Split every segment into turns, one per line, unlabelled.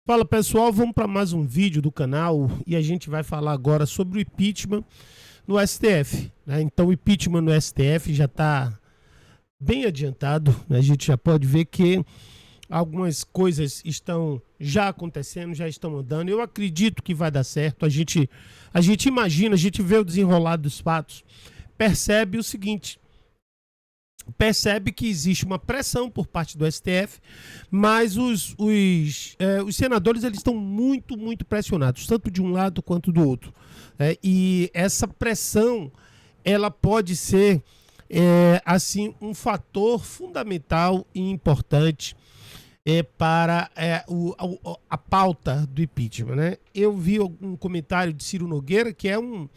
Fala pessoal, vamos para mais um vídeo do canal e a gente vai falar agora sobre o impeachment no STF, né? Então o impeachment no STF já está bem adiantado, né? A gente já pode ver que algumas coisas estão já acontecendo, já estão andando. Eu acredito que vai dar certo. A gente imagina, a gente vê o desenrolar dos fatos, percebe o seguinte: percebe que existe uma pressão por parte do STF, mas os senadores eles estão muito pressionados, tanto de um lado quanto do outro. E essa pressão ela pode ser assim um fator fundamental e importante para a pauta do impeachment, né? Eu vi um comentário de Ciro Nogueira que é um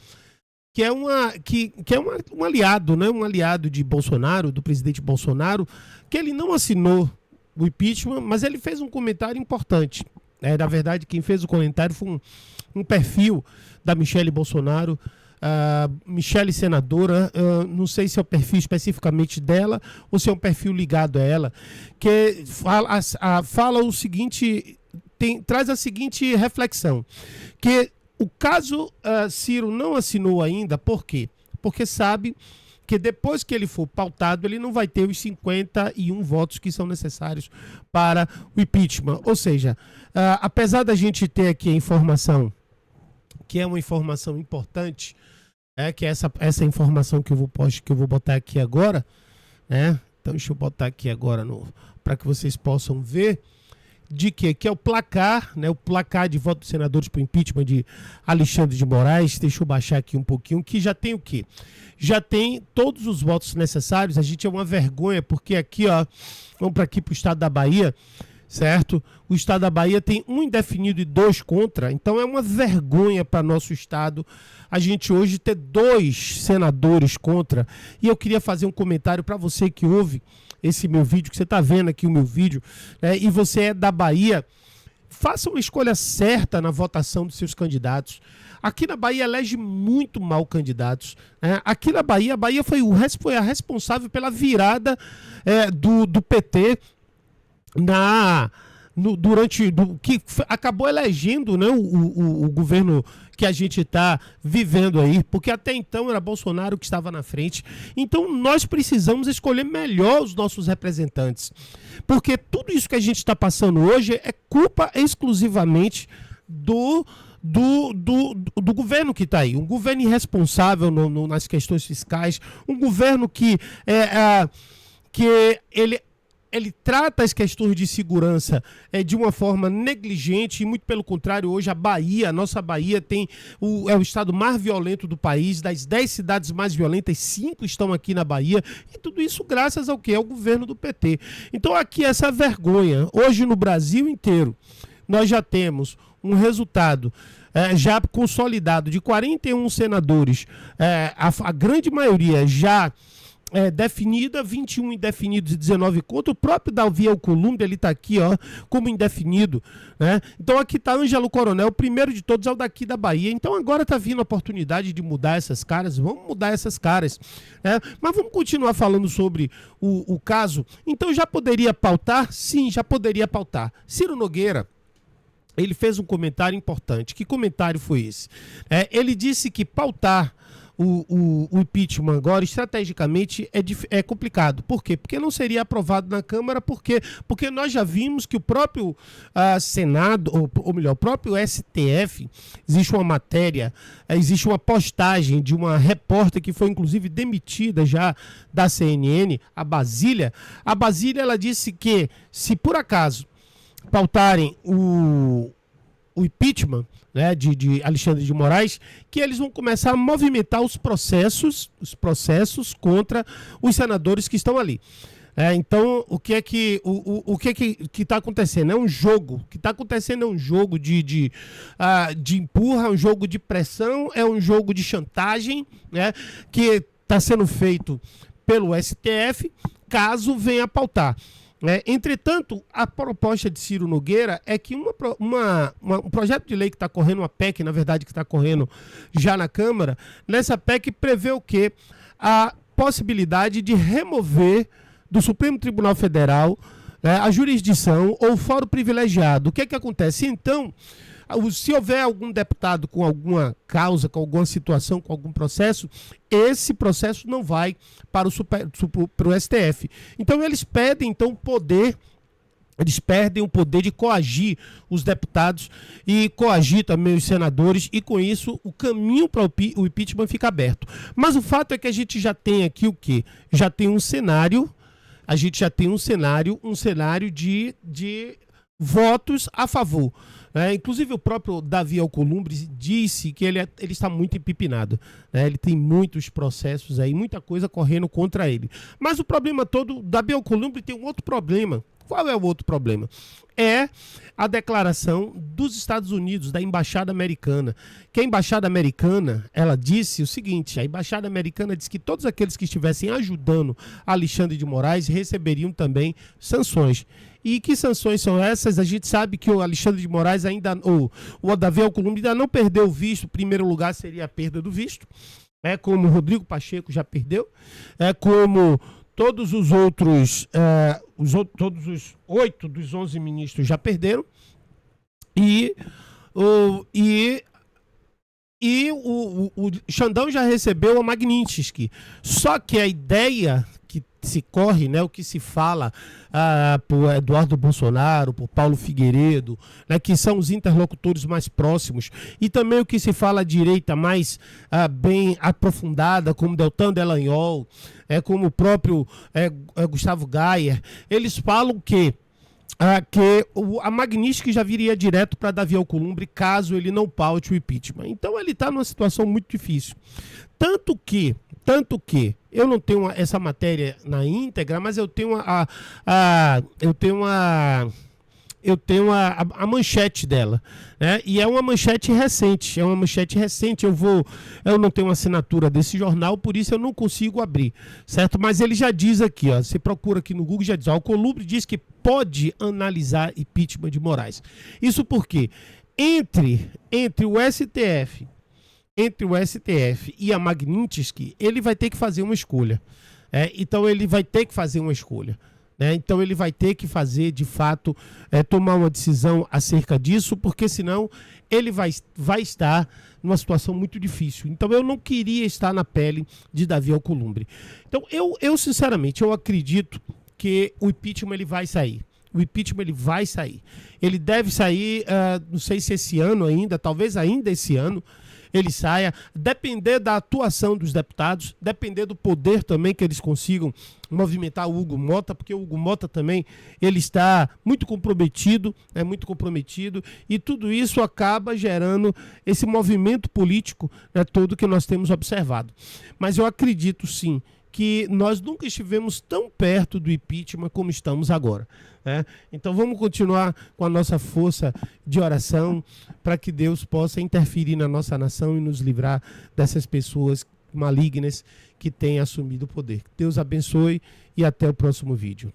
aliado, né? Um aliado de Bolsonaro, do presidente Bolsonaro, que ele não assinou o impeachment, mas ele fez um comentário importante. Na verdade, quem fez o comentário foi um perfil da Michelle Bolsonaro, Michelle senadora, não sei se é o perfil especificamente dela ou se é um perfil ligado a ela, que fala o seguinte, traz a seguinte reflexão, que o caso Ciro não assinou ainda, por quê? Porque sabe que depois que ele for pautado, ele não vai ter os 51 votos que são necessários para o impeachment. Ou seja, apesar da gente ter aqui a informação, que é uma informação importante, que é essa informação que eu vou botar aqui agora, né? Então deixa eu botar aqui agora para que vocês possam ver, de que é o placar, né? O placar de votos dos senadores para o impeachment de Alexandre de Moraes. Deixa eu baixar aqui um pouquinho, que já tem o quê? Já tem todos os votos necessários. A gente é uma vergonha, porque aqui, ó, vamos para aqui para o estado da Bahia, certo? O estado da Bahia tem um indefinido e 2 contra, então é uma vergonha para nosso estado a gente hoje ter 2 senadores contra. E eu queria fazer um comentário para você que ouve esse meu vídeo, que você está vendo aqui o meu vídeo, né, e você é da Bahia, faça uma escolha certa na votação dos seus candidatos. Aqui na Bahia elege muito mal candidatos, né? Aqui na Bahia, a Bahia foi a responsável pela virada do PT que acabou elegendo, né, o governo que a gente está vivendo aí, porque até então era Bolsonaro que estava na frente. Então nós precisamos escolher melhor os nossos representantes, porque tudo isso que a gente está passando hoje é culpa exclusivamente do governo que está aí, um governo irresponsável nas questões fiscais, um governo que ele trata as questões de segurança de uma forma negligente, e muito pelo contrário. Hoje a nossa Bahia é o estado mais violento do país. Das 10 cidades mais violentas, 5 estão aqui na Bahia, e tudo isso graças ao quê? Ao governo do PT. Então aqui essa vergonha, hoje no Brasil inteiro, nós já temos um resultado já consolidado de 41 senadores, a grande maioria já definida, 21 indefinidos e 19 contra. O próprio Davi Alcolumbre, ele está aqui, ó, como indefinido, né? Então aqui está Ângelo Coronel, o primeiro de todos é o daqui da Bahia. Então agora está vindo a oportunidade de mudar essas caras, vamos mudar essas caras, né? Mas vamos continuar falando sobre o caso. Então já poderia pautar? Sim, já poderia pautar. Ciro Nogueira, ele fez um comentário importante. Que comentário foi esse? Ele disse que pautar o impeachment agora, estrategicamente, é complicado. Por quê? Porque não seria aprovado na Câmara. Por quê? Porque nós já vimos que o próprio Senado, ou melhor, o próprio STF, existe uma matéria, existe uma postagem de uma repórter que foi, inclusive, demitida já da CNN, a Basília. A Basília, ela disse que, se por acaso pautarem o impeachment, né, de Alexandre de Moraes, que eles vão começar a movimentar os processos contra os senadores que estão ali. Então, o que está acontecendo? É um jogo. O que está acontecendo é um jogo de empurra, é um jogo de pressão, é um jogo de chantagem, né, que está sendo feito pelo STF, caso venha a pautar. Entretanto, a proposta de Ciro Nogueira é que um projeto de lei que está correndo, uma PEC, na verdade, que está correndo já na Câmara, nessa PEC prevê o quê? A possibilidade de remover do Supremo Tribunal Federal né, a jurisdição ou fórum privilegiado. O que é que acontece? Então, se houver algum deputado com alguma causa, com alguma situação, com algum processo, esse processo não vai para o STF. Então, eles pedem poder. Eles perdem o poder de coagir os deputados e coagir também os senadores, e com isso o caminho para o impeachment fica aberto. Mas o fato é que a gente já tem aqui o quê? Já tem um cenário, um cenário de votos a favor. Inclusive o próprio Davi Alcolumbre disse que ele está muito empipinado. Ele tem muitos processos aí, muita coisa correndo contra ele. Mas o problema todo, Davi Alcolumbre tem um outro problema. Qual é o outro problema? É a declaração dos Estados Unidos, da Embaixada Americana. Que a Embaixada Americana, ela disse o seguinte, a Embaixada Americana disse que todos aqueles que estivessem ajudando Alexandre de Moraes receberiam também sanções. E que sanções são essas? A gente sabe que o Alexandre de Moraes o Davi Alcolumbre ainda não perdeu o visto. O primeiro lugar seria a perda do visto. Como o Rodrigo Pacheco já perdeu. Como todos os outros, todos os 8 dos 11 ministros já perderam. E o Xandão já recebeu a Magnitsky. Só que a ideia que se corre, o que se fala por Eduardo Bolsonaro, por Paulo Figueiredo, que são os interlocutores mais próximos, e também o que se fala à direita mais bem aprofundada, como Deltan Dallagnol, como o próprio Gustavo Gayer, eles falam que a Magnitsky já viria direto para Davi Alcolumbre caso ele não paute o impeachment. Então ele está numa situação muito difícil. Tanto que eu não tenho essa matéria na íntegra, mas eu tenho a manchete dela, e é uma manchete recente, eu não tenho uma assinatura desse jornal, por isso eu não consigo abrir, certo? Mas ele já diz aqui, você procura aqui no Google, já diz, Alcolumbre diz que pode analisar impeachment de Moraes. Isso porque entre o STF e a Magnitsky, ele vai ter que fazer uma escolha. Então ele vai ter que fazer uma escolha. Então ele vai ter que fazer, de fato, tomar uma decisão acerca disso, porque senão ele vai estar numa situação muito difícil. Então eu não queria estar na pele de Davi Alcolumbre. Então eu sinceramente, eu acredito que o impeachment ele vai sair. O impeachment ele vai sair. Ele deve sair, não sei se esse ano ainda, talvez ainda esse ano, ele saia, depender da atuação dos deputados, depender do poder também que eles consigam movimentar o Hugo Mota, porque o Hugo Mota também ele está muito comprometido, e tudo isso acaba gerando esse movimento político, todo que nós temos observado. Mas eu acredito sim que nós nunca estivemos tão perto do impeachment como estamos agora. Então vamos continuar com a nossa força de oração para que Deus possa interferir na nossa nação e nos livrar dessas pessoas malignas que têm assumido o poder. Deus abençoe e até o próximo vídeo.